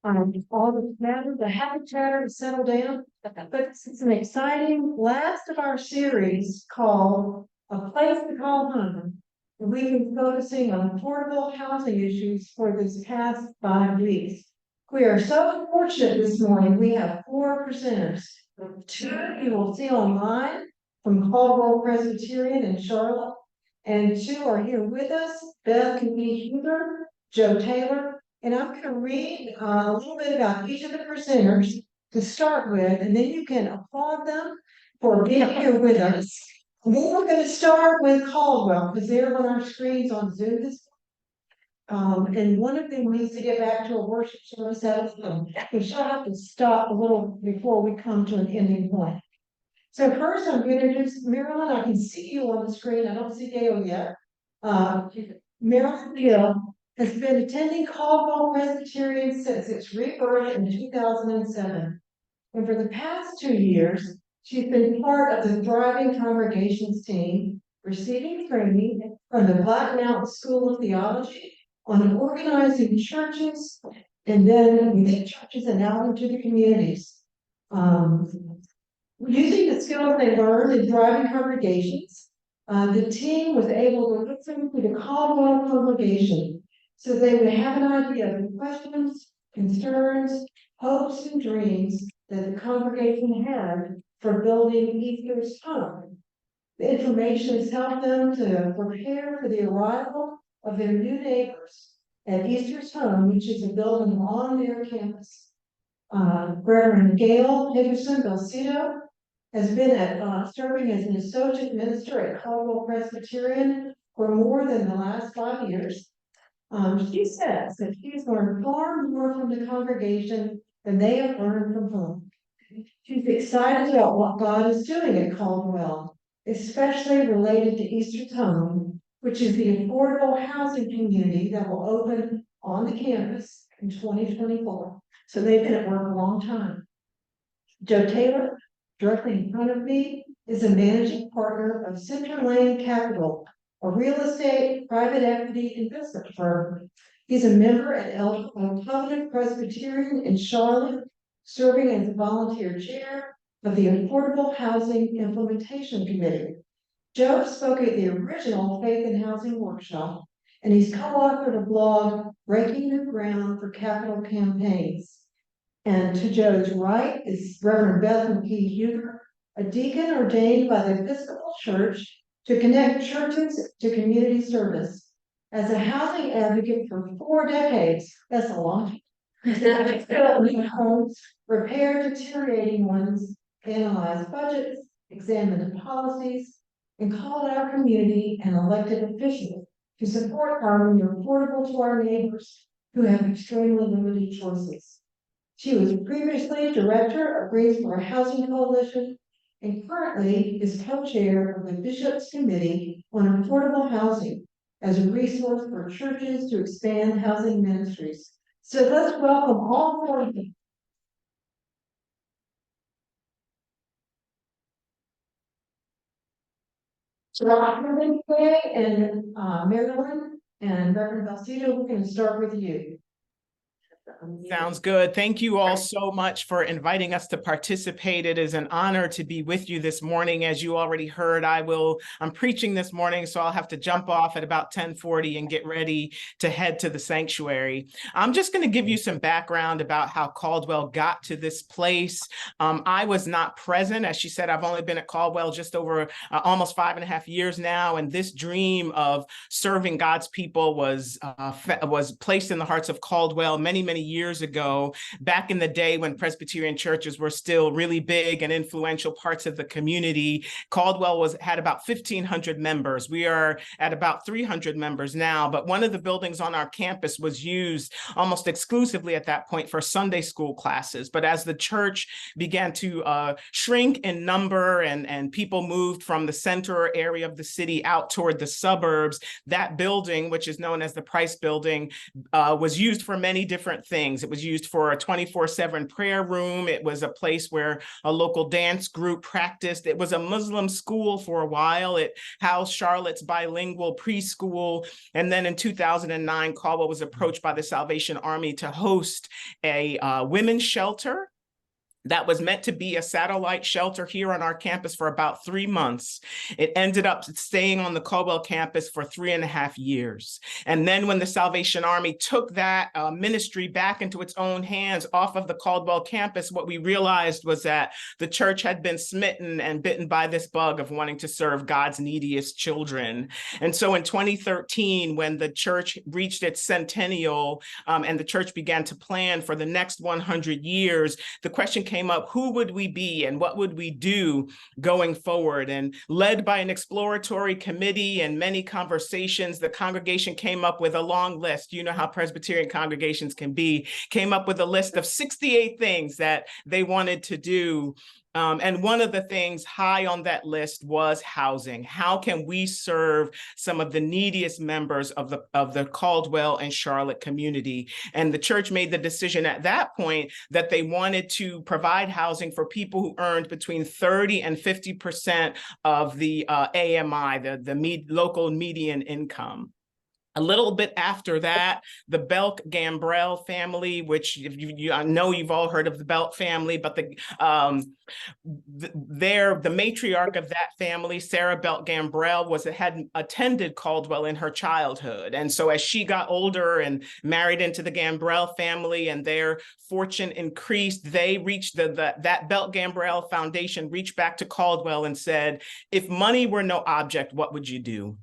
All the happy chatter to settle down. But it's an exciting last of our series called A Place to Call Home. And we've been focusing on affordable housing issues for this past 5 weeks. We are so fortunate this morning. We have 4 presenters. 2 you will see online from Caldwell Presbyterian in Charlotte, and 2 are here with us, Beth and Huber, Joe Taylor. And I'm going to read a little bit about each of the presenters to start with, and then you can applaud them for being here with us. And then we're going to start with Caldwell, because they're on our screens on Zoom this and one of them needs to get back to a worship service at home. We shall have to stop a little before we come to an ending point. So first I'm going to introduce Merrilyn. I can see you on the screen. I don't see Gail yet. Merrilyn Gill has been attending Caldwell Presbyterian since its rebirth in 2007. And for the past 2 years, she's been part of the Thriving Congregations team, receiving training from the Black Mountain School of Theology on organizing churches and then within churches and out into the communities. Using the skills they learned in Thriving Congregations, the team was able to listen to the Caldwell congregation so they would have an idea of the questions, concerns, hopes, and dreams that the congregation had for building Easter's home. The information has helped them to prepare for the arrival of their new neighbors at Easter's home, which is a building on their campus. Reverend Gail Stroud Belsito has been serving as an associate minister at Caldwell Presbyterian for more than the last 5 years. She says that she's learned far more from the congregation than they have learned from home. She's excited about what God is doing at Caldwell, especially related to Easter's home, which is the affordable housing community that will open on the campus in 2024. So they've been at work a long time. Joe Taylor, directly in front of me, is a managing partner of Center Lane Capital, a real estate private equity investment firm. He's a member at Caldwell Presbyterian in Charlotte, serving as a volunteer chair of the Affordable Housing Implementation Committee. Joe spoke at the original Faith and Housing Workshop, and he's co-authored a blog, Breaking New Ground for Capital Campaigns. And to Joe's right is Reverend Beth Huber, a deacon ordained by the Episcopal Church to connect churches to community service. As a housing advocate for 4 decades, that's a long time, built new homes, repaired deteriorating ones, analyzed budgets, examined policies, and called our community and elected officials to support housing affordable to our neighbors who have extremely limited choices. She was previously director of Greensboro Housing Coalition and currently is co-chair of the Bishop's Committee on Affordable Housing as a resource for churches to expand housing ministries. So let's welcome all 4 of them. So Reverend and Merrilyn and Reverend Belsito, we're going to start with you. Sounds good. Thank you all so much for inviting us to participate. It is an honor to be with you this morning. As you already heard, I'm preaching this morning, so I'll have to jump off at about 10:40 and get ready to head to the sanctuary. I'm just going to give you some background about how Caldwell got to this place. I was not present. As she said, I've only been at Caldwell just over almost 5.5 years now, and this dream of serving God's people was placed in the hearts of Caldwell many years ago, back in the day when Presbyterian churches were still really big and influential parts of the community. Caldwell had about 1,500 members. We are at about 300 members now, but one of the buildings on our campus was used almost exclusively at that point for Sunday school classes. But as the church began to shrink in number and people moved from the center area of the city out toward the suburbs, that building, which is known as the Price Building, was used for many different different things. It was used for a 24/7 prayer room. It was a place where a local dance group practiced. It was a Muslim school for a while. It housed Charlotte's bilingual preschool. And then in 2009, Caldwell was approached by the Salvation Army to host a women's shelter that was meant to be a satellite shelter here on our campus for about 3 months. It ended up staying on the Caldwell campus for 3.5 years. And then when the Salvation Army took that ministry back into its own hands off of the Caldwell campus, what we realized was that the church had been smitten and bitten by this bug of wanting to serve God's neediest children. And so in 2013, when the church reached its centennial and the church began to plan for the next 100 years, the question came up, who would we be and what would we do going forward? And led by an exploratory committee and many conversations, the congregation came up with a long list. You know how Presbyterian congregations can be, came up with a list of 68 things that they wanted to do. And one of the things high on that list was housing. How can we serve some of the neediest members of the Caldwell and Charlotte community? And the church made the decision at that point that they wanted to provide housing for people who earned between 30 and 50% of the AMI, the local median income. A little bit after that, the Belk-Gambrell family, which I know you've all heard of the Belk family, but the matriarch of that family, Sarah Belk-Gambrell, had attended Caldwell in her childhood. And so as she got older and married into the Gambrell family and their fortune increased, they reached that Belk-Gambrell Foundation reached back to Caldwell and said, if money were no object, what would you do?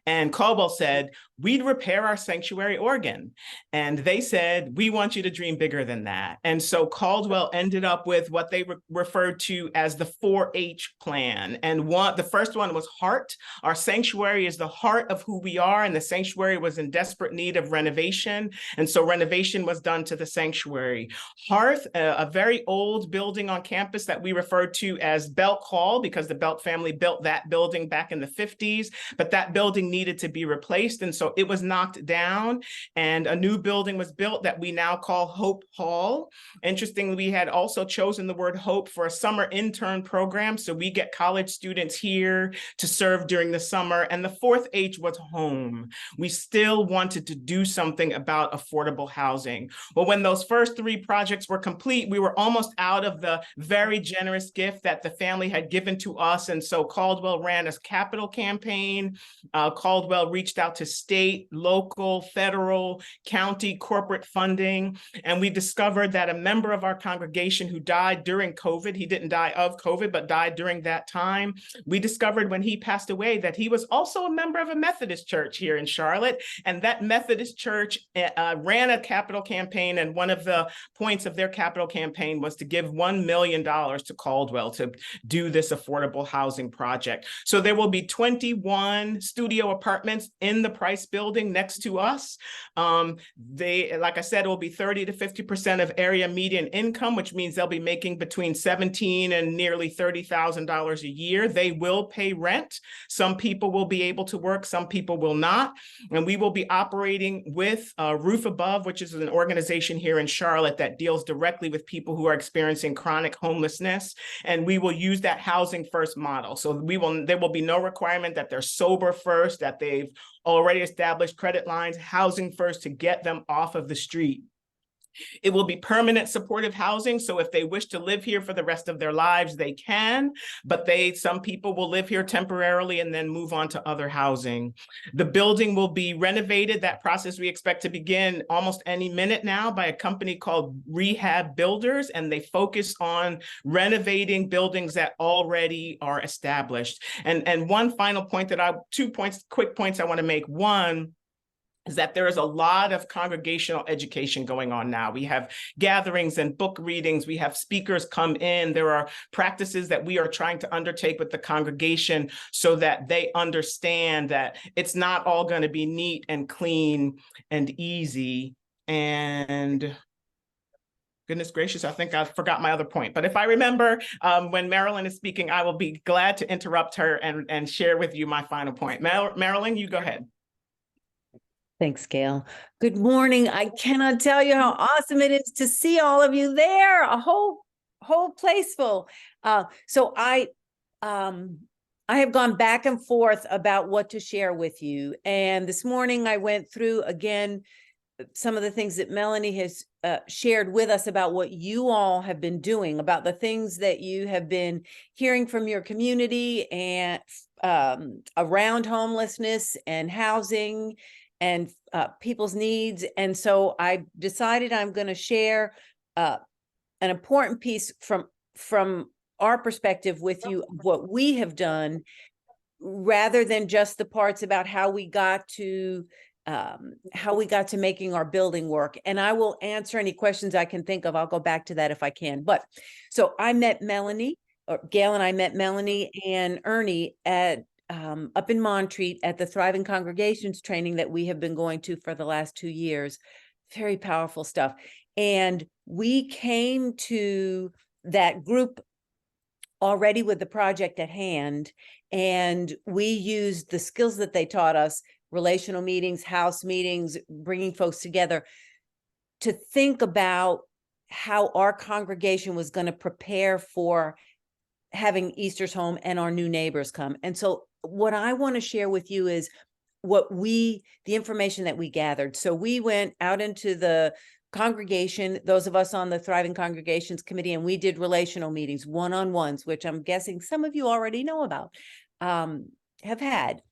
And Caldwell said, we'd repair our sanctuary organ. And they said, we want you to dream bigger than that. And so Caldwell ended up with what they referred to as the 4-H plan. And the first one was heart. Our sanctuary is the heart of who we are. And the sanctuary was in desperate need of renovation. And so renovation was done to the sanctuary. Hearth, a very old building on campus that we referred to as Belk Hall, because the Belk family built that building back in the 50s. But that building needed to be replaced. And so it was knocked down and a new building was built that we now call Hope Hall. Interestingly, we had also chosen the word hope for a summer intern program. So we get college students here to serve during the summer. And the 4th H was home. We still wanted to do something about affordable housing. Well, when those first 3 projects were complete, we were almost out of the very generous gift that the family had given to us. And so Caldwell ran a capital campaign. Caldwell reached out to state, local, federal, county, corporate funding, and we discovered that a member of our congregation who died during COVID, he didn't die of COVID, but died during that time. We discovered when he passed away that he was also a member of a Methodist church here in Charlotte, and that Methodist church ran a capital campaign, and one of the points of their capital campaign was to give $1 million to Caldwell to do this affordable housing project. So there will be 21 studio apartments in the Price building next to us. Like I said, it will be 30 to 50% of area median income, which means they'll be making between $17,000 and nearly $30,000 a year. They will pay rent. Some people will be able to work, some people will not. And we will be operating with Roof Above, which is an organization here in Charlotte that deals directly with people who are experiencing chronic homelessness. And we will use that housing first model. So there will be no requirement that they're sober first, that they've already established credit lines, housing first to get them off of the street. It will be permanent supportive housing. So if they wish to live here for the rest of their lives, they can, but some people will live here temporarily and then move on to other housing. The building will be renovated. That process we expect to begin almost any minute now by a company called Rehab Builders, and they focus on renovating buildings that already are established. And one final point quick points I want to make. One is that there is a lot of congregational education going on now. We have gatherings and book readings. We have speakers come in. There are practices that we are trying to undertake with the congregation so that they understand that it's not all going to be neat and clean and easy. And goodness gracious, I think I forgot my other point. But if I remember when Merrilyn is speaking, I will be glad to interrupt her and share with you my final point. Merrilyn, you go ahead. Thanks, Gail. Good morning. I cannot tell you how awesome it is to see all of you there. A whole place full. So I have gone back and forth about what to share with you. And this morning I went through again some of the things that Melanie has shared with us about what you all have been doing, about the things that you have been hearing from your community and around homelessness and housing and people's needs. And so I decided I'm going to share an important piece from our perspective with you, what we have done, rather than just the parts about how we got to making our building work. And I will answer any questions I can think of. I'll go back to that if I can. But so I met Melanie, or Gail and I met Melanie and Ernie at up in Montreat at the Thriving Congregations training that we have been going to for the last 2 years. Very powerful stuff. And we came to that group already with the project at hand, and we used the skills that they taught us, relational meetings, house meetings, bringing folks together, to think about how our congregation was going to prepare for having Easter's home and our new neighbors come. And so what I want to share with you is the information that we gathered. So we went out into the congregation, those of us on the Thriving Congregations Committee, and we did relational meetings, one-on-ones, which I'm guessing some of you already know about, have had.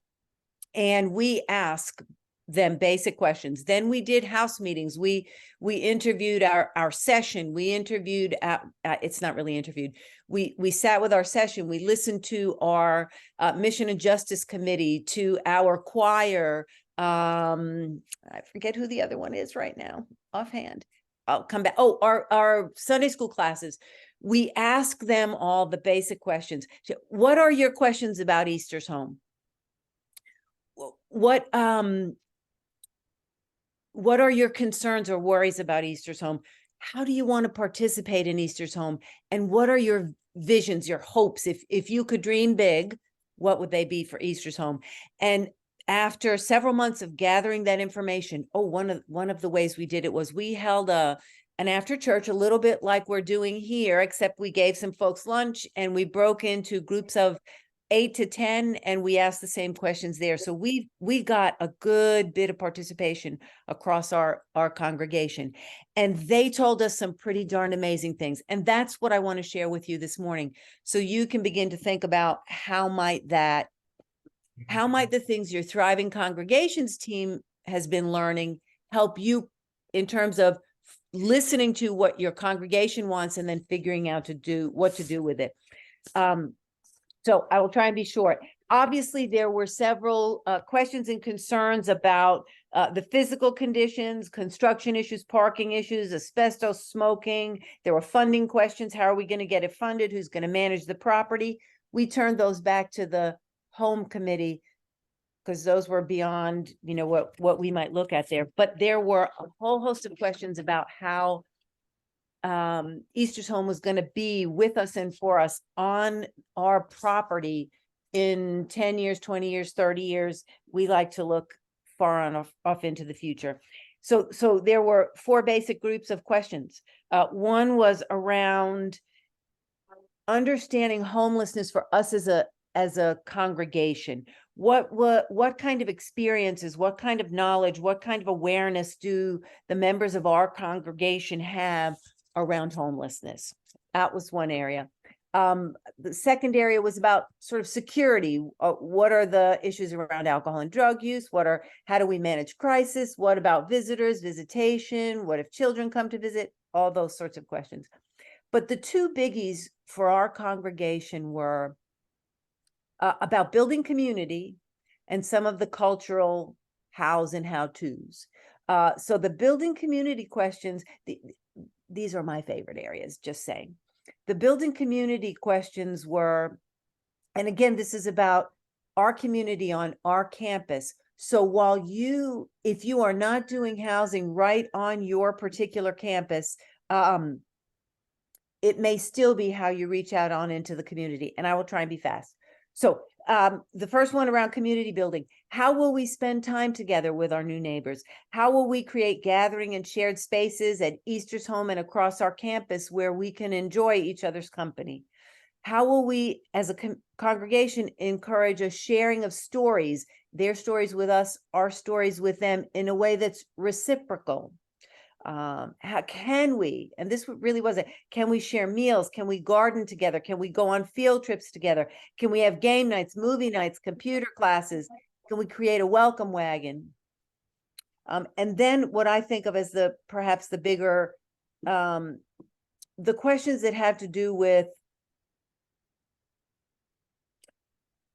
And we asked them basic questions. Then we did house meetings. We interviewed our session. We interviewed, it's not really interviewed. We sat with our session. We listened to our Mission and Justice Committee, to our choir. I forget who the other one is right now, offhand. I'll come back. Oh, our Sunday school classes. We ask them all the basic questions. What are your questions about Easter's home? What are your concerns or worries about Easter's home? How do you want to participate in Easter's home? And what are your visions, your hopes? If you could dream big, what would they be for Easter's home? And after several months of gathering that information, one of the ways we did it was we held an after church, a little bit like we're doing here, except we gave some folks lunch and we broke into groups of 8 to 10, and we asked the same questions there. So we got a good bit of participation across our congregation, and they told us some pretty darn amazing things. And that's what I want to share with you this morning, so you can begin to think about how might the things your Thriving Congregations team has been learning help you in terms of listening to what your congregation wants and then figuring out what to do with it. So I will try and be short. Obviously, there were several questions and concerns about the physical conditions, construction issues, parking issues, asbestos, smoking. There were funding questions. How are we going to get it funded? Who's going to manage the property? We turned those back to the home committee because those were beyond, what we might look at there. But there were a whole host of questions about how Easter's home was going to be with us and for us on our property in 10 years, 20 years, 30 years. We like to look far off into the future. So there were 4 basic groups of questions. One was around understanding homelessness for us as a congregation. What kind of experiences, what kind of knowledge, what kind of awareness do the members of our congregation have around homelessness? That was one area. The second area was about sort of security. What are the issues around alcohol and drug use? How do we manage crisis? What about visitors, visitation? What if children come to visit? All those sorts of questions. But the 2 biggies for our congregation were about building community and some of the cultural hows and how-tos. So the building community questions, these are my favorite areas, just saying. The building community questions were, and again, this is about our community on our campus. So if you are not doing housing right on your particular campus, it may still be how you reach out on into the community. And I will try and be fast. So the first one around community building. How will we spend time together with our new neighbors? How will we create gathering and shared spaces at Easter's home and across our campus where we can enjoy each other's company? How will we, as a congregation, encourage a sharing of stories, their stories with us, our stories with them, in a way that's reciprocal? How can we, and this really was it, can we share meals? Can we garden together? Can we go on field trips together? Can we have game nights, movie nights, computer classes? Can we create a welcome wagon? And then what I think of as perhaps the bigger, the questions that have to do with,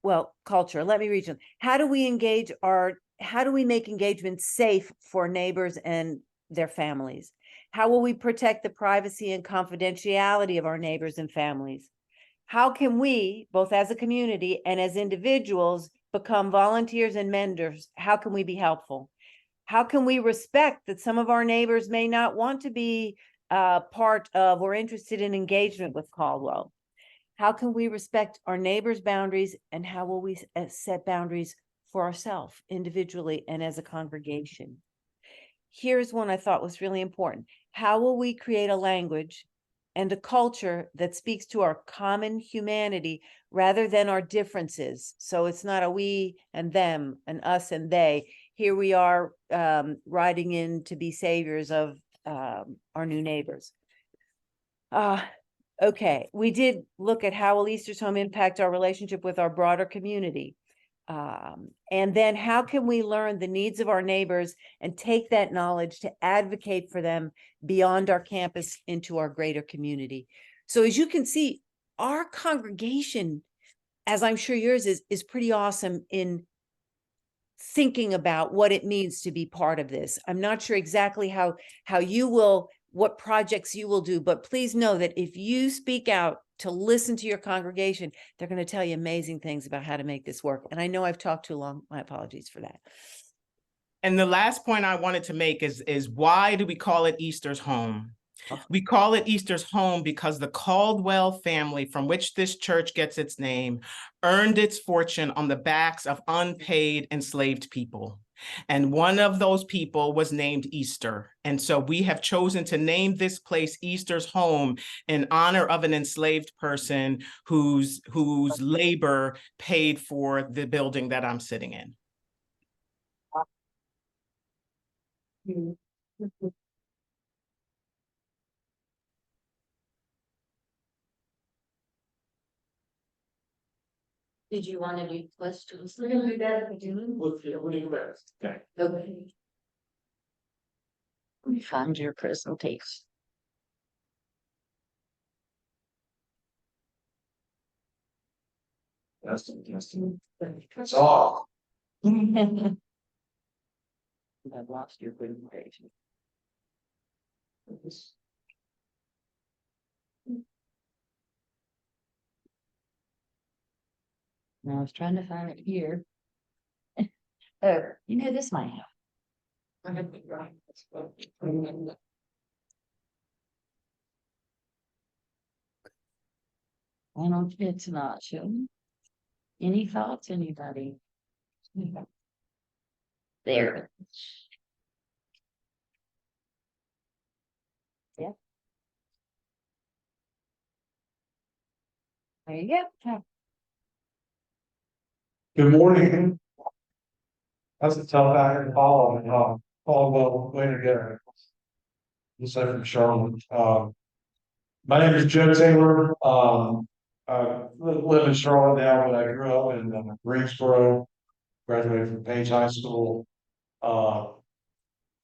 well, culture. Let me read them. How do we make engagement safe for neighbors and their families? How will we protect the privacy and confidentiality of our neighbors and families? How can we, both as a community and as individuals, become volunteers and mentors? How can we be helpful? How can we respect that some of our neighbors may not want to be part of or interested in engagement with Caldwell? How can we respect our neighbors' boundaries, and how will we set boundaries for ourselves individually and as a congregation? Here's one I thought was really important. How will we create a language and a culture that speaks to our common humanity rather than our differences? So it's not a we and them, and us and they. Here we are riding in to be saviors of our new neighbors. Okay, we did look at how will Easter's home impact our relationship with our broader community. And then how can we learn the needs of our neighbors and take that knowledge to advocate for them beyond our campus into our greater community? So as you can see, our congregation, as I'm sure yours is pretty awesome in thinking about what it means to be part of this. I'm not sure exactly how you will, what projects you will do, but please know that if you speak out to listen to your congregation, they're going to tell you amazing things about how to make this work. And I know I've talked too long. My apologies for that. And the last point I wanted to make is why do we call it Easter's home? We call it Easter's home because the Caldwell family, from which this church gets its name, earned its fortune on the backs of unpaid enslaved people. And one of those people was named Easter. And so we have chosen to name this place Easter's home in honor of an enslaved person whose labor paid for the building that I'm sitting in. Did you want to do questions? We're gonna do that at the beginning. We'll do that. Okay. Okay. Let me find your presentation. That's all. I've lost your presentation. Now I was trying to find it here. Oh, this might help. I don't, it's not showing. Any thoughts, anybody? There. Yeah. There you go. Good morning. That's a tough act to follow. Caldwell, way to go. This is from Charlotte. My name is Joe Taylor. I live in Charlotte now, but I grew up in Greensboro. Graduated from Page High School. I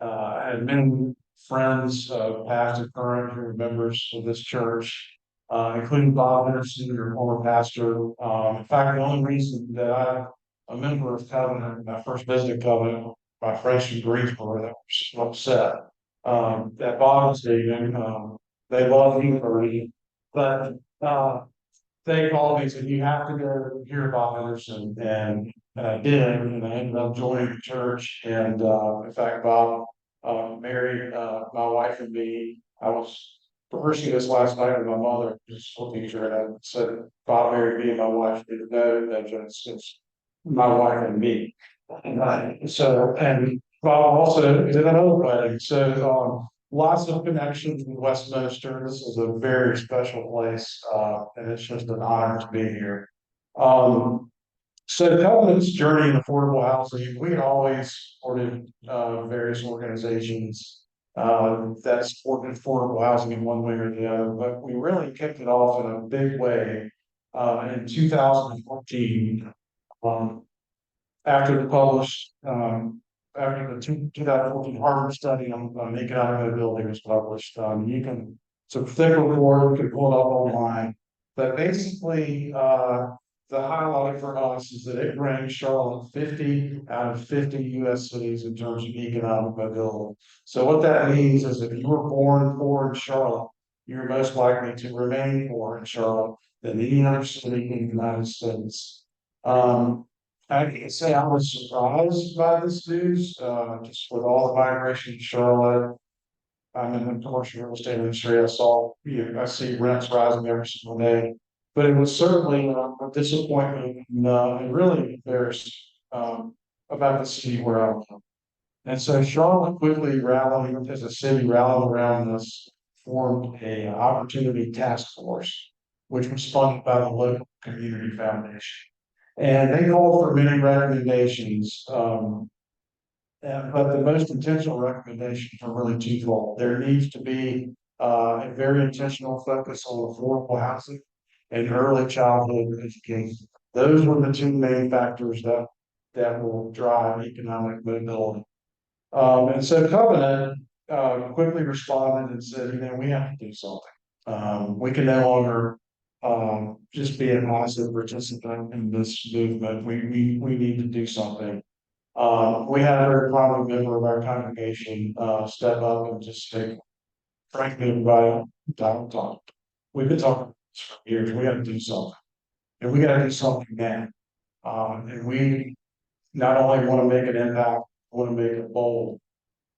had many friends, past and current, who are members of this church, including Bob Henderson, your former pastor. In fact, the only reason that I'm a member of Covenant, my first visiting Covenant, my friends from Greensboro that were so upset that Bob was leaving. They love you, Ernie, but they called me and said, you have to go hear Bob Henderson, and I did, and I ended up joining the church. And in fact, Bob married my wife and me. I was rehearsing this last night with my mother, who's a school teacher, and I said, Bob married me and my wife, didn't know that it's my wife and me. And Bob also did another wedding, so lots of connections with Westminster. This is a very special place, and it's just an honor to be here. So Covenant's journey in affordable housing, we had always supported various organizations that supported affordable housing in one way or the other, but we really kicked it off in a big way in 2014. After the published, after the 2014 Harvard study on economic mobility was published, you can, it's a thick report, you can pull it up online, but basically, the highlight for us is that it ranks Charlotte 50 out of 50 US cities in terms of economic mobility. So what that means is if you were born poor in Charlotte, you're most likely to remain poor in Charlotte than any other city in the United States. I can say I was surprised by this news, just with all the migration to Charlotte. I'm in the commercial real estate industry. I see rents rising every single day. But it was certainly a disappointment and really embarrassed about the city where I was. And so Charlotte quickly rallied, as a city, rallied around us, formed a opportunity task force, which was funded by the local community foundation. And they called for many recommendations, but the most intentional recommendations are really twofold. There needs to be a very intentional focus on affordable housing and early childhood education. Those were the two main factors that will drive economic mobility. And so Covenant quickly responded and said, we have to do something. We can no longer just be a passive participant in this movement. We need to do something. We had a very prominent member of our congregation step up and just say, frankly, everybody, don't talk. We've been talking for years. We got to do something, and we got to do something now. And we not only want to make an impact, want to make it bold.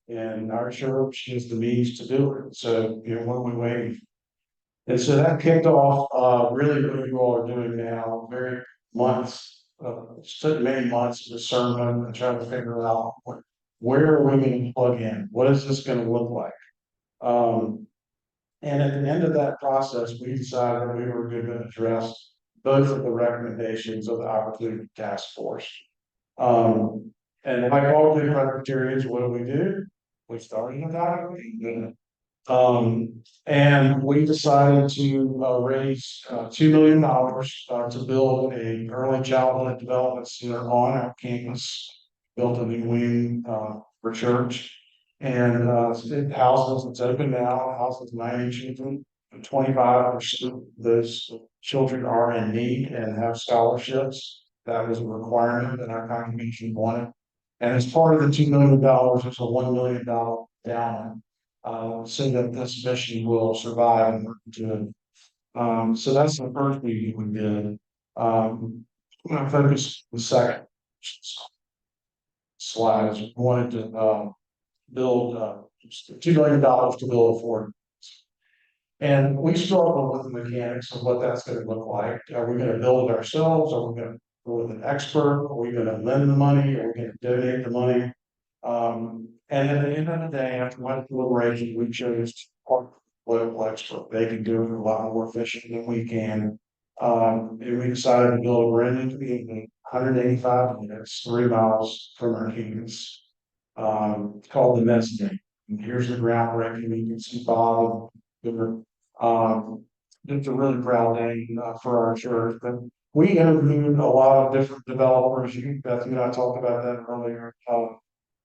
And our church is the means to do it. So, what are we waiting for? And so that kicked off really what you all are doing now, very months, many months of discernment and trying to figure out where are we going to plug in? What is this going to look like? And at the end of that process, we decided that we were going to address both of the recommendations of the Opportunity Task Force. And like all good Presbyterians, what do? We started a dialogue. And we decided to raise $2 million to build an early childhood development center on our campus, built a new wing for church. And it houses, it's open now, houses 90 children, 25% of those children are in need and have scholarships. That was a requirement that our congregation wanted. And as part of the $2 million, it's a $1 million down so that this mission will survive and work to it. So that's the first meeting we did. I'm going to focus the second slide. We wanted to build $2 million to build affordable. And we struggle with the mechanics of what that's going to look like. Are we going to build it ourselves? Are we going to go with an expert? Are we going to lend the money? Are we going to donate the money? And at the end of the day, after much deliberation, we chose to partner with a local expert. They can do it a lot more efficient than we can. And we decided to build a brand new community, 185 units, 3 miles from our campus, called the Mezzanine. And here's the groundbreaking. You can see Bob. It's a really proud day for our church. But we interviewed a lot of different developers. Beth, you and I talked about that earlier. A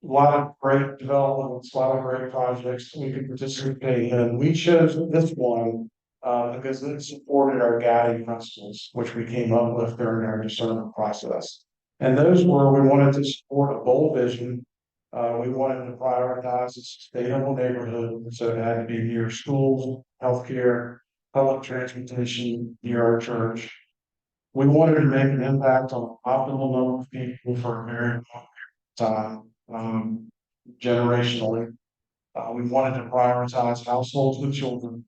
lot of great developments, a lot of great projects we could participate in. We chose this one because it supported our guiding principles, which we came up with during our discernment process. And those were, we wanted to support a bold vision. We wanted to prioritize a sustainable neighborhood, so it had to be near schools, healthcare, public transportation, near our church. We wanted to make an impact on an optimal number of people for a very long time, generationally. We wanted to prioritize households with children,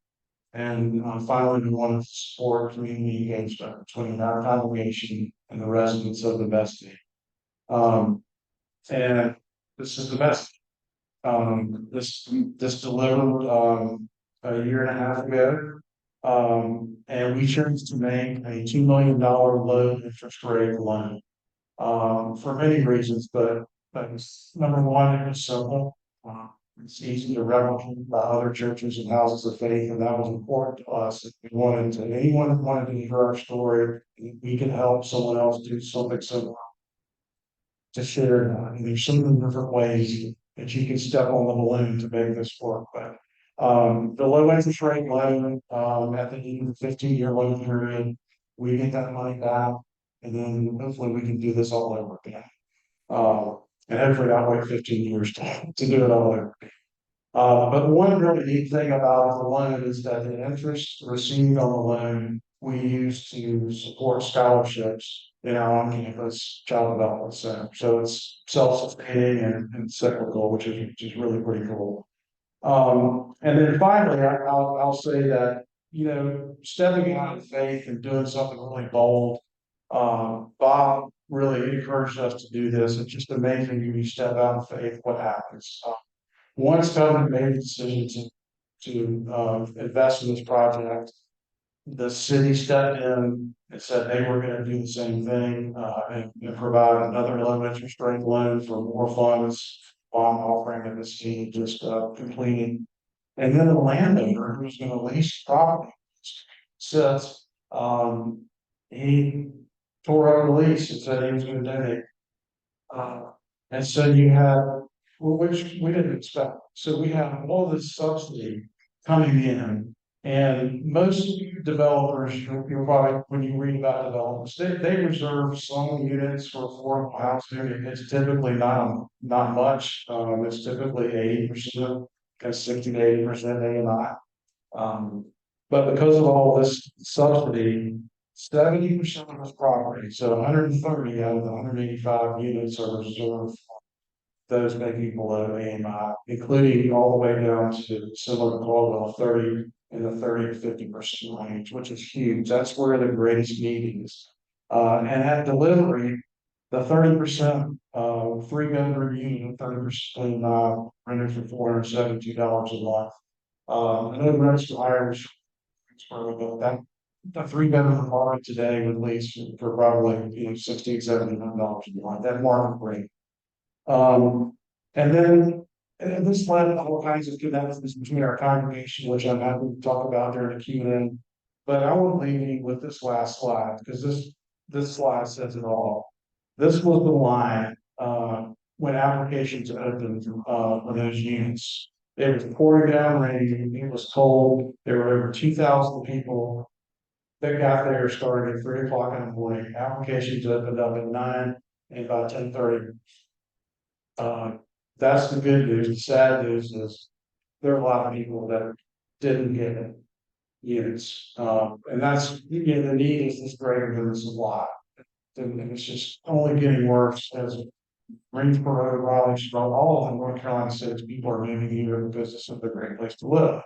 And finally, we wanted to support community engagement between our congregation and the residents of the Belsito. And this is the best. This delivered a year and a half ago. And we chose to make a $2 million low interest rate loan. For many reasons, but number one, it was simple. It's easy to replicate by other churches and houses of faith, and that was important to us. If we wanted to, anyone that wanted to hear our story, we could help someone else do something similar. To share that, and there's so many different ways that you can step on the balloon to make this work. But the low interest rate loan, at the end of the 15-year loan period, we get that money back, and then hopefully we can do this all over again. And hopefully not wait 15 years to do it all over again. But one really neat thing about the loan is that the interest received on the loan we use to support scholarships in our on-campus child development center. So it's self-sustaining and cyclical, which is really pretty cool. And then finally, I'll say that, you know, stepping out of faith and doing something really bold, Bob really encouraged us to do this. It's just amazing when you step out of faith, what happens. Once government made the decision to invest in this project, the city stepped in and said they were going to do the same thing and provide another low interest rate loan for more funds, bond offering that the city just completed. And then the landowner who was going to lease the property says he tore up the lease and said he was going to donate. And so you have, which we didn't expect. So we have all this subsidy coming in. And most developers, you'll probably, when you read about developments, they reserve some units for affordable housing. It's typically not much. It's typically 80%, because 60 to 80% AMI. But because of all this subsidy, 70% of this property, so 130 out of the 185 units are reserved for those making below AMI, including all the way down to similar to Caldwell 30 in the 30 to 50% range, which is huge. That's where the greatest need is. And at delivery, the 30% 3-bedroom unit, 30% rented for $472 a month. I know the rents for Irish, that the 3-bedroom apartment today would lease for probably $60, $70 a month. That market rate. And then this led to all kinds of connections between our congregation, which I'm happy to talk about during the Q&A. But I want to leave you with this last slide, because this slide says it all. This was the line when applications opened for those units. It was pouring down rain. It was cold. There were over 2,000 people that got there starting at 3 o'clock in the morning. Applications opened up at 9, and by 10:30. That's the good news. The sad news is there are a lot of people that didn't get it. Units, and that's the need is just greater than the supply, and it's just only getting worse as Greensboro, Raleigh, Charlotte, all of the North Carolina cities, people are moving here because this is a great place to live.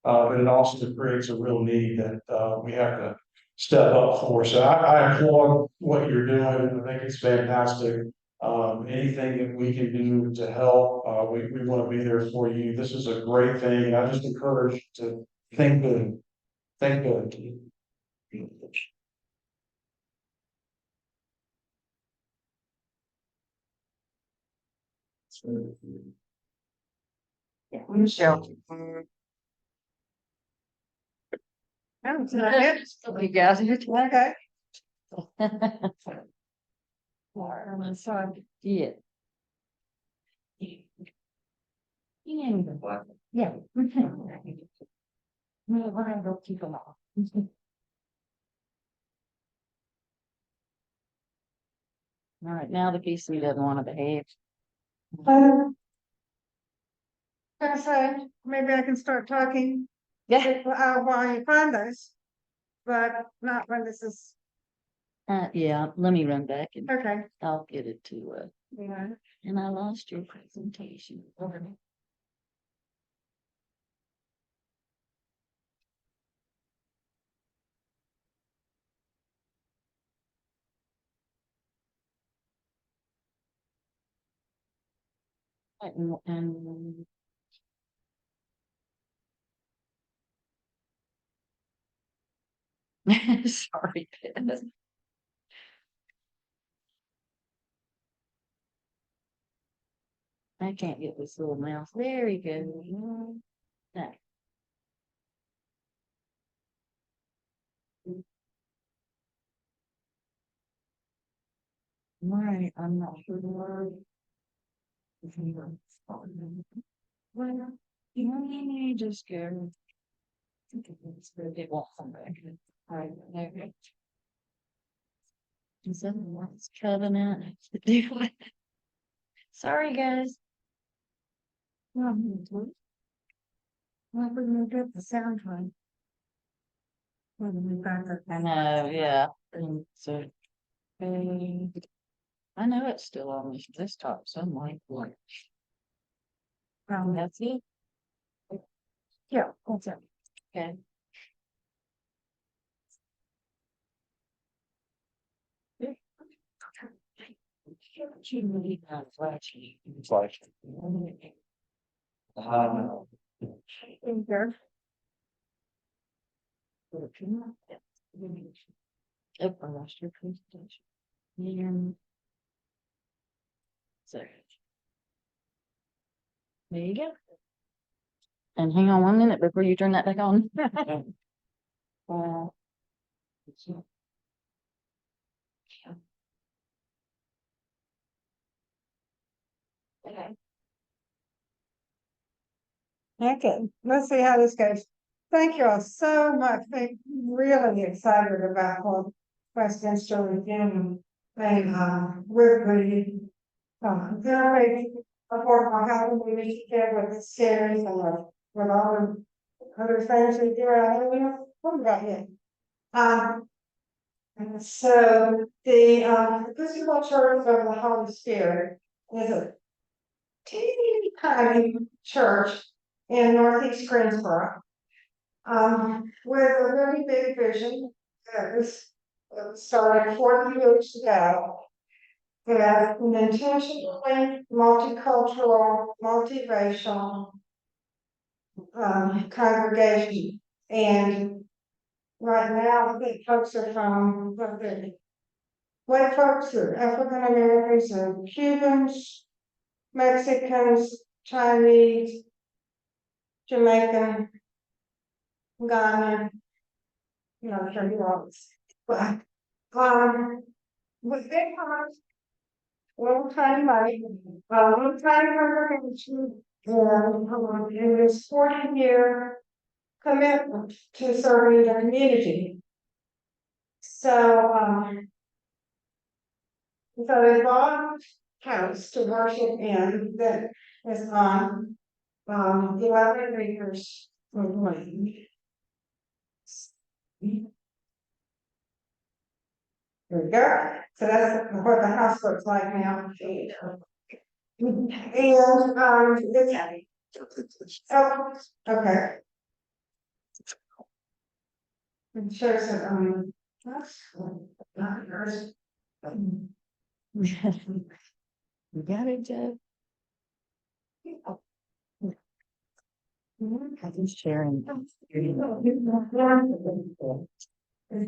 But it also creates a real need that we have to step up for. So I applaud what you're doing. I think it's fantastic. Anything that we can do to help, we want to be there for you. This is a great thing. I just encourage you to think good. Think good. Michelle. You guys, okay. Yeah. Yeah. We're gonna go keep them off. All right, now the PC doesn't want to behave. Gonna say, maybe I can start talking Yeah. while you find this, but not when this is, Yeah, let me run back and okay. I'll get it to, Yeah. and I lost your presentation. And sorry. I can't get this little mouse. There you go. No. Right, I'm not sure the word. Well, you just go. It won't come back. All right, there. What's covenant to do with? Sorry, guys. Well, we're gonna get the sound fine. I know, yeah. And so, I know it's still on this desktop, so I'm like, what? That's it. Yeah, that's it. Okay. Flash. Yep, I lost your presentation. And so there you go. And hang on 1 minute before you turn that back on. Okay. Okay, let's see how this goes. Thank you all so much. I'm really excited about what Westminster is doing. And, with the, generating affordable housing we need to get with the series and with all the other things we do. I don't know what about it. And so the, Episcopal Church of the Holy Spirit is a teeny tiny church in Northeast Greensboro. With a really big vision that was started 40 years ago. With an intentionally multicultural, multiracial congregation. And right now, the folks are from the white folks are African Americans and Cubans, Mexicans, Chinese, Jamaican, Ghana, sure you all. But with big hearts, little tiny money, little tiny congregation, and in this 40-year commitment to serving the community. So, so they bought a house to worship in that is on 11 acres of land. There we go. So that's what the house looks like now. And it's oh, okay. It shows that that's not yours. You got it, Joe. I'm sharing.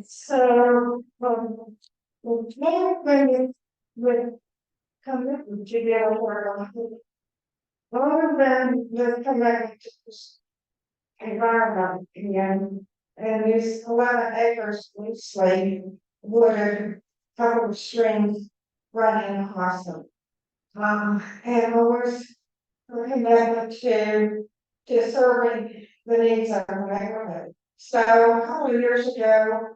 So, the main thing with commitment to be able to work on it, other than the commitment to this environment and these 11 acres loosely wooded, covered with streams running across them. And always a commitment to serving the needs of the neighborhood. So a couple of years ago,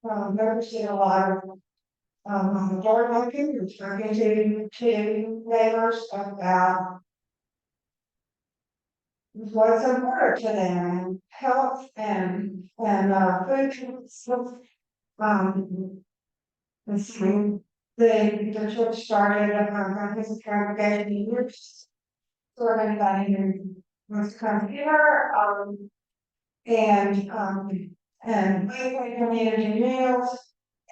noticing a lot of door knocking and talking to neighbors about what's important to them, health and food. Let's see, the church started his congregation years. So anybody who wants to come here, and weekly community meals,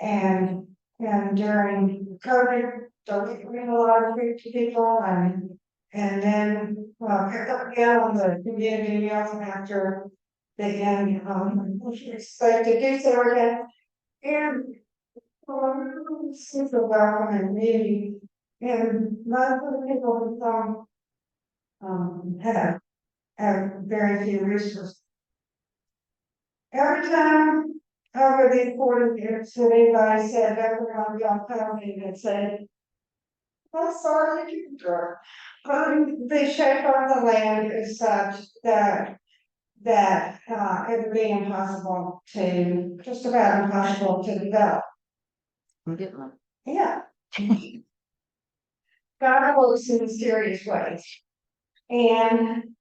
and during COVID, donating a lot of food to people, and and then, pick up Gail on the community meals after the end, like to do so again. And, super welcome and really, and lots of the people who come, have very few resources. Every time over the 40 years, anybody said, everyone got coming and said, I'm sorry you can. The shape of the land is such that it would be impossible to, just about impossible to develop. Get one. Yeah. God works in mysterious ways. And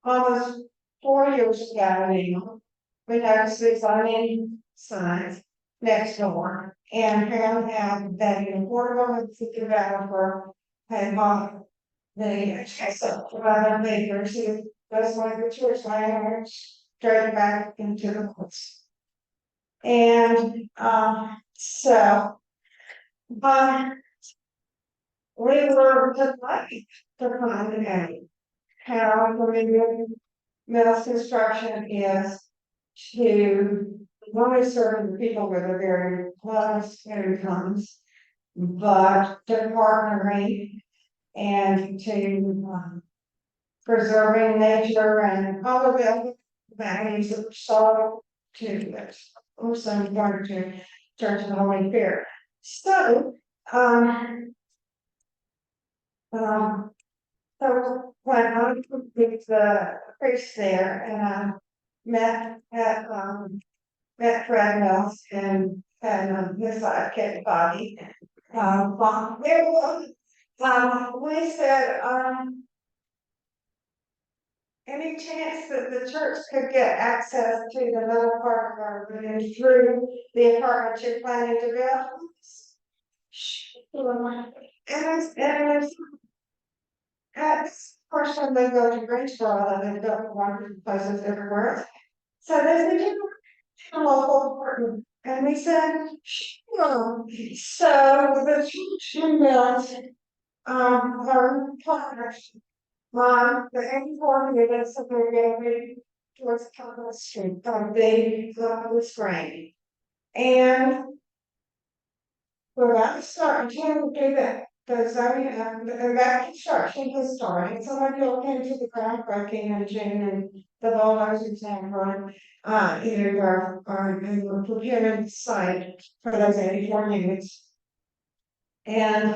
almost 4 years ago now, we noticed these onion signs next door and found out that an affordable developer had bought the provider makers who does like the church land straight back into the woods. And so we were lucky to find out how the middle construction is to only serve the people with a very close incomes, but to partnering and to preserving nature and all of the values that were so to it. Also important to Church of the Holy Spirit. So, so when I with the priest there and I met Fred Wells and his sidekick Bobby. We said, any chance that the church could get access to the middle part of our building through the apartment you're planning to build? And of course, when they go to Greensboro, they built wonderful places everywhere. So they said, a local apartment. And we said, sure. So the church built our partners. The 84 units that they're going to be towards Caldwell Street, they love the spring. And we're about to start to do that. The zoning and that construction has started. Some of you will came to the groundbreaking in June and the bulldozer example. Are in the procurement site for those 84 units. And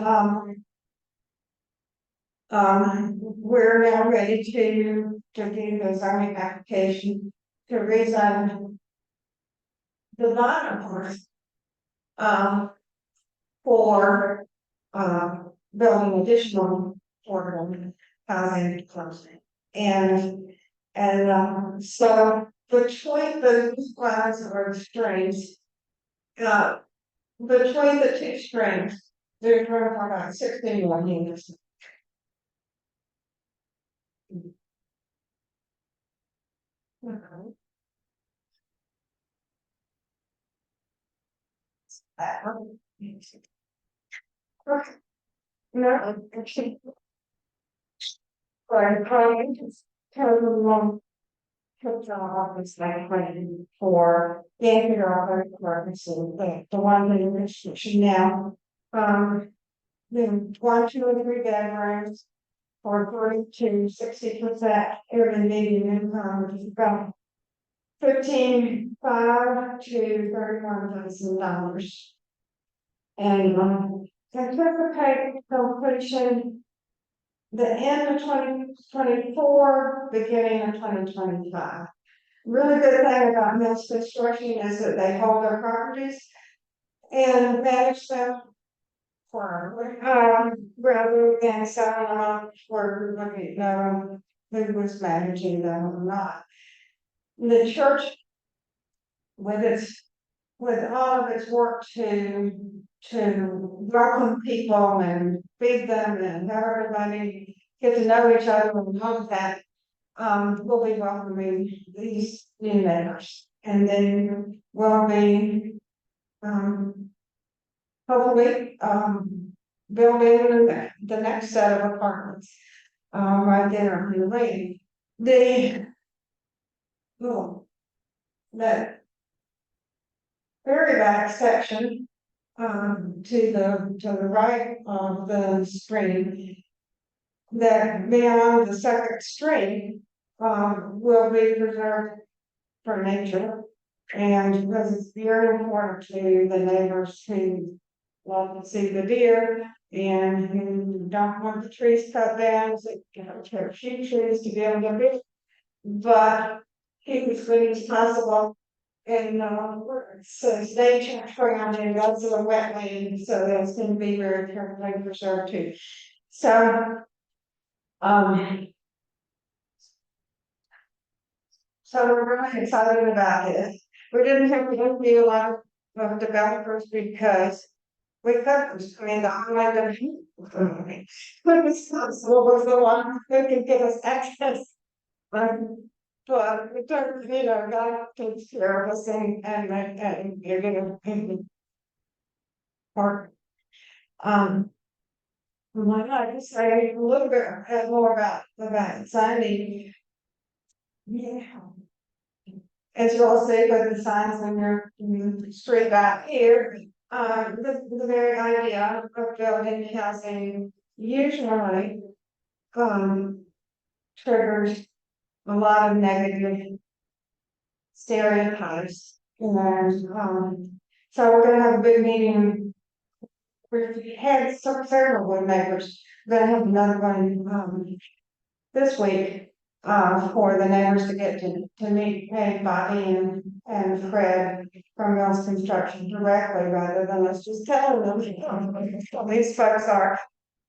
we're now ready to do the zoning application to rezone the bottom part for building additional affordable housing closing. And so between the lines or strings, between the two strings, there's about 61 units. Okay. No, actually. But I just tell them took the office like for the other purposes, the one that in restriction now. Then 1, 2, and 3 bedrooms for 40 to 60% every median income, which is about $15,500 to $31,000. And anticipate completion the end of 2024, beginning of 2025. Really good thing about Mills Construction is that they hold their properties and manage them for rather than selling them off for looking who was managing them or not. The church, with all of its work to welcome people and feed them and have everybody get to know each other and all of that, we'll be welcoming these new neighbors. And then we'll be hopefully building the next set of apartments. right there on the lane. The, oh, that very back section, to the right of the stream, that beyond the second stream, will be preserved for nature. And because it's very important to the neighbors who love to see the deer and who don't want the trees cut down, so you know, a few trees to be able to be. But keep as good as possible. And so it's nature around and that's a wetland, so that's going to be very carefully preserved too. So, so we're really excited about this. We didn't have to interview a lot of developers because we couldn't. I mean, the online was the one who could give us access. But it took, you know, God takes care of us and you're gonna part. I'd like to say a little bit more about signing. Yeah. As you all see with the signs on your street out here, the very idea of building housing usually triggers a lot of negative stereotypes. And so we're gonna have a big meeting. We've had several with neighbors. We're gonna have another one this week for the neighbors to get to meet Bobby and Fred from Mills Construction directly rather than us just telling them who these folks are.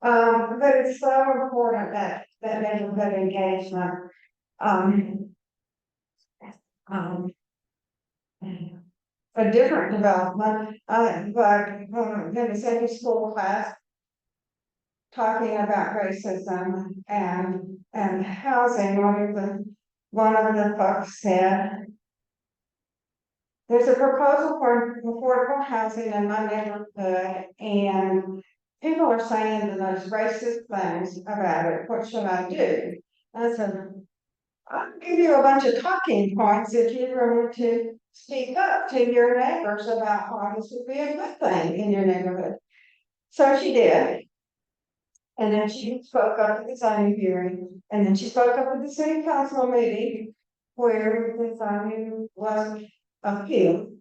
But it's so important that neighborhood engagement. A different development, but in the second school class, talking about racism and housing, one of the folks said, there's a proposal for affordable housing in my neighborhood, and people are saying the most racist things about it. What should I do? I said, I'll give you a bunch of talking points if you were to speak up to your neighbors about why this would be a good thing in your neighborhood. So she did. And then she spoke up at the zoning hearing, and then she spoke up at the city council meeting where the zoning was appealed.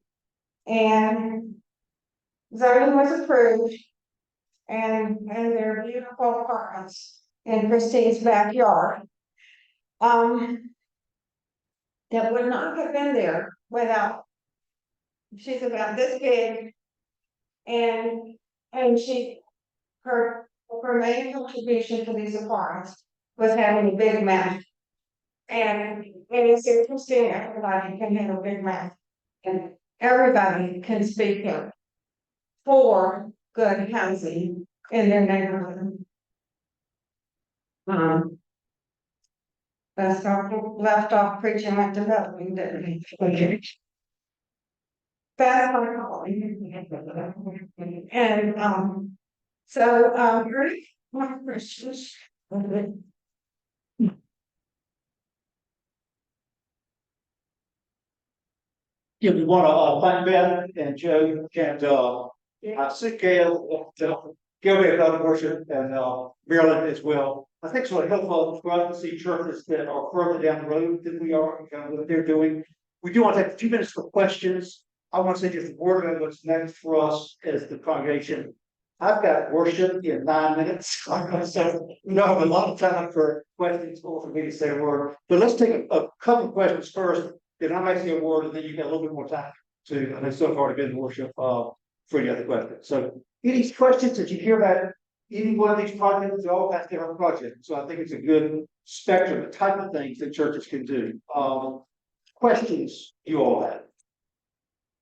And zoning was approved, and they're beautiful apartments in Christine's backyard. That would not have been there without, she's about this big, and her main contribution to these apartments was having a big mouth. And it's interesting, everybody can have a big mouth, and everybody can speak up for good housing in their neighborhood. That's left off preaching about developing, didn't he? That's my calling. And so my questions. Yeah, we want to thank Ben and Joe and I see Gail may have done worship and Merrilyn as well. I think it's really helpful for us to see churches that are further down the road than we are, what they're doing. We do want to take a few minutes for questions. I want to say just a word about what's next for us as the congregation. I've got worship in 9 minutes, so we don't have a lot of time for questions or for me to say a word. But let's take a couple of questions first. Then I might say a word, and then you get a little bit more time to. And it's so far been worship for any other questions. So, any questions that you hear about any one of these projects? They all have different projects. So I think it's a good spectrum, the type of things that churches can do. Questions you all have?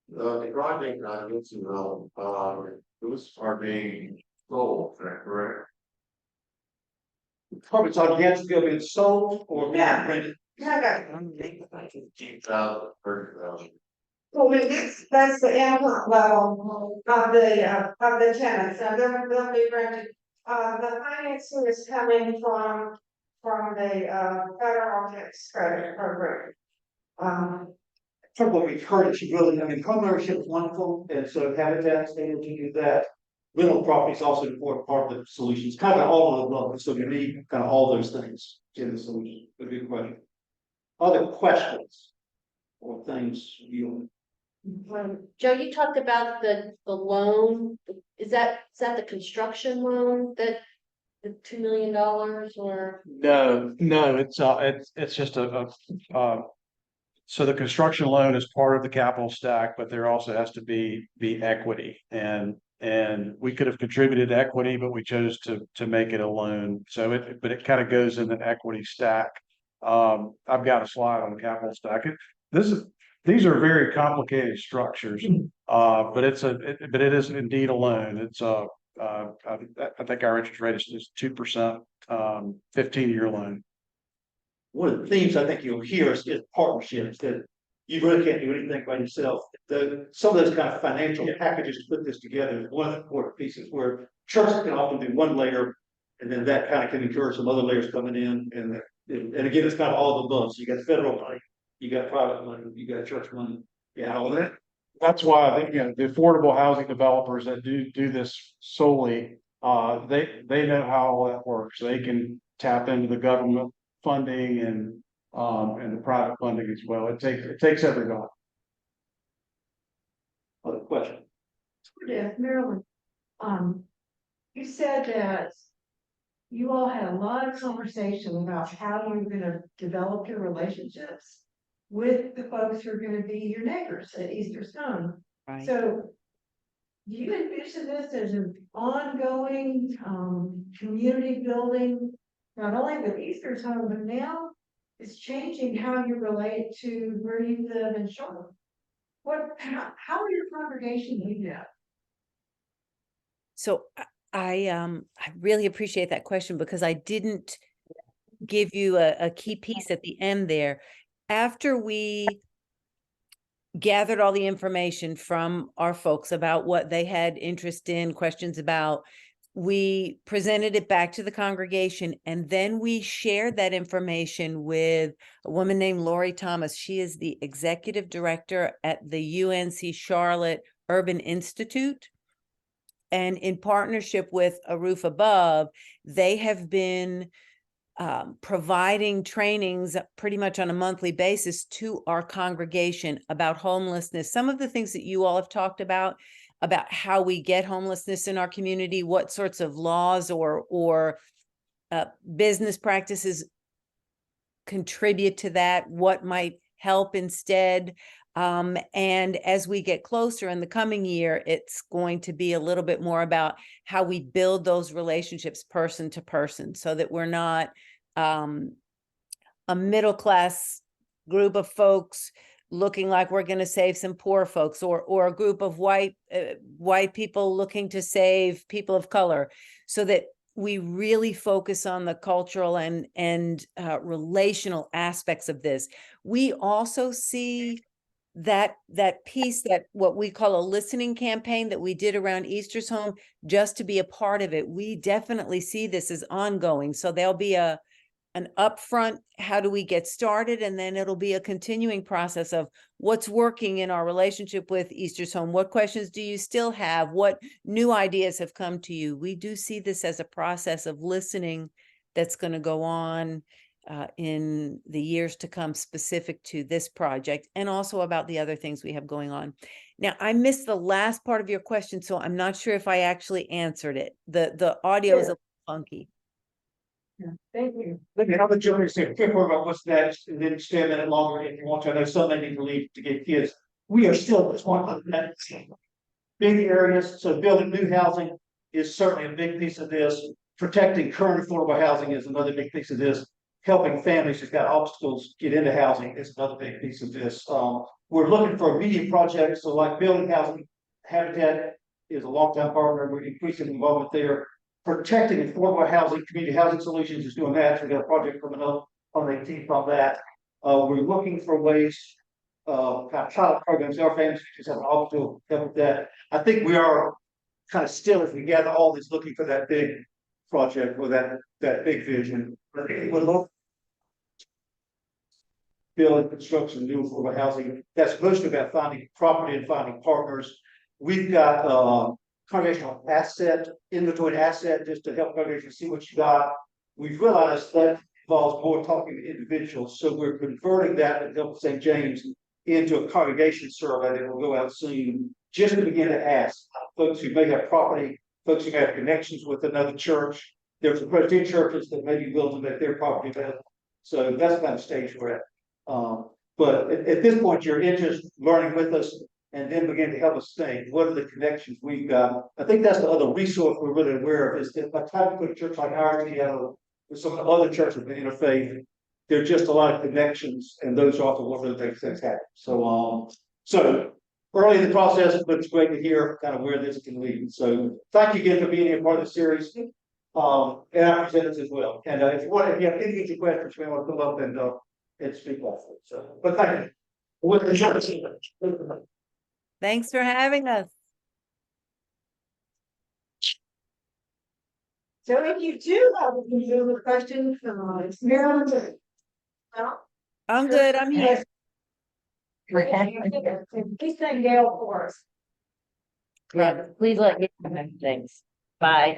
The project I need to know, those are being sold, is that correct? Probably talking against being sold or being rented. Well, that's the income level of the tenants, and they'll be rented. The financing is coming from from the, federal tax credit program. From what we've heard, it's really, I mean, homeownership is wonderful, and so Habitat's able to do that. Rental property is also an important part of the solution. It's kind of all of the above, so you need kind of all those things in the solution. A good question. Other questions or things you? Joe, you talked about the loan. Is that the construction loan that the $2 million or? No, it's just so the construction loan is part of the capital stack, but there also has to be equity, and we could have contributed equity, but we chose to make it a loan. So but it kind of goes in the equity stack. I've got a slide on the capital stack. These are very complicated structures, but it is indeed a loan. It's I think our interest rate is 2%, 15-year loan. One of the themes I think you'll hear is partnerships, that you really can't do anything by yourself. Some of those kind of financial packages to put this together is one of the important pieces, where churches can often do one layer, and then that kind of can encourage some other layers coming in. And again, it's kind of all the above. So you got federal money, you got private money, you got church money. Yeah, all that. That's why I think, the affordable housing developers that do this solely, they know how all that works. They can tap into the government funding and the private funding as well. It takes everyone. Other question? Yes, Merrilyn, you said that you all had a lot of conversation about how you're gonna develop your relationships with the folks who are gonna be your neighbors at Easter's Home. Right. So do you envision this as an ongoing, community building, not only with Easter's Home, but now it's changing how you relate to where you live in Charlotte? How are your congregation doing that? So I really appreciate that question, because I didn't give you a key piece at the end there. After we gathered all the information from our folks about what they had interest in, questions about, we presented it back to the congregation, and then we shared that information with a woman named Lori Thomas. She is the executive director at the UNC Charlotte Urban Institute. And in partnership with A Roof Above, they have been providing trainings pretty much on a monthly basis to our congregation about homelessness. Some of the things that you all have talked about how we get homelessness in our community, what sorts of laws or business practices contribute to that, what might help instead. And as we get closer in the coming year, it's going to be a little bit more about how we build those relationships person to person, so that we're not a middle-class group of folks looking like we're going to save some poor folks, or a group of white people looking to save people of color, so that we really focus on the cultural and relational aspects of this. We also see that piece, that what we call a listening campaign that we did around Easter's Home, just to be a part of it. We definitely see this as ongoing. So there'll be an upfront, how do we get started? And then it'll be a continuing process of what's working in our relationship with Easter's Home. What questions do you still have? What new ideas have come to you? We do see this as a process of listening that's going to go on in the years to come, specific to this project, and also about the other things we have going on. Now, I missed the last part of your question, so I'm not sure if I actually answered it. The audio is a little funky. Yeah, thank you. Let me have a joke and say a quick word about what's next, and then stay a minute longer if you want to. I know some may need to leave to get kids. We are still responding to that. Big areas, so building new housing is certainly a big piece of this. Protecting current affordable housing is another big piece of this. Helping families who've got obstacles get into housing is another big piece of this. We're looking for immediate projects, so like building housing. Habitat is a long-time partner. We're increasing involvement there. Protecting affordable housing, community housing solutions is doing that. So we got a project coming up on the 18th on that. We're looking for ways, kind of child programs. Our families just have an opportunity to help with that. I think we are kind of still, as we gather all this, looking for that big project or that big vision. I think it would look building, construction, new affordable housing, that's mostly about finding property and finding partners. We've got congregational asset, inventory asset, just to help congregations see what you got. We've realized that involves more talking to individuals, so we're converting that at Help St. James into a congregation survey that will go out soon, just to begin to ask folks who may have property, folks who may have connections with another church. There's some Presbyterian churches that may be willing to make their property available. So that's the kind of stage we're at. But at this point, you're interested in learning with us and then begin to help us think, what are the connections we've got? I think that's the other resource we're really aware of, is that by the time we put a church like ours together with some of the other churches in the interfaith, there are just a lot of connections, and those are often what really makes things happen. So early in the process, but it's great to hear kind of where this can lead. So thank you again for being a part of the series. And our presenters as well. And if you have any future questions, you may want to come up and speak also. So, but thank you. With the church. Thanks for having us. So if you do have a question, it's Merrilyn. I'm good. I'm here. Please thank Gail for us. Yeah, please let me know things. Bye.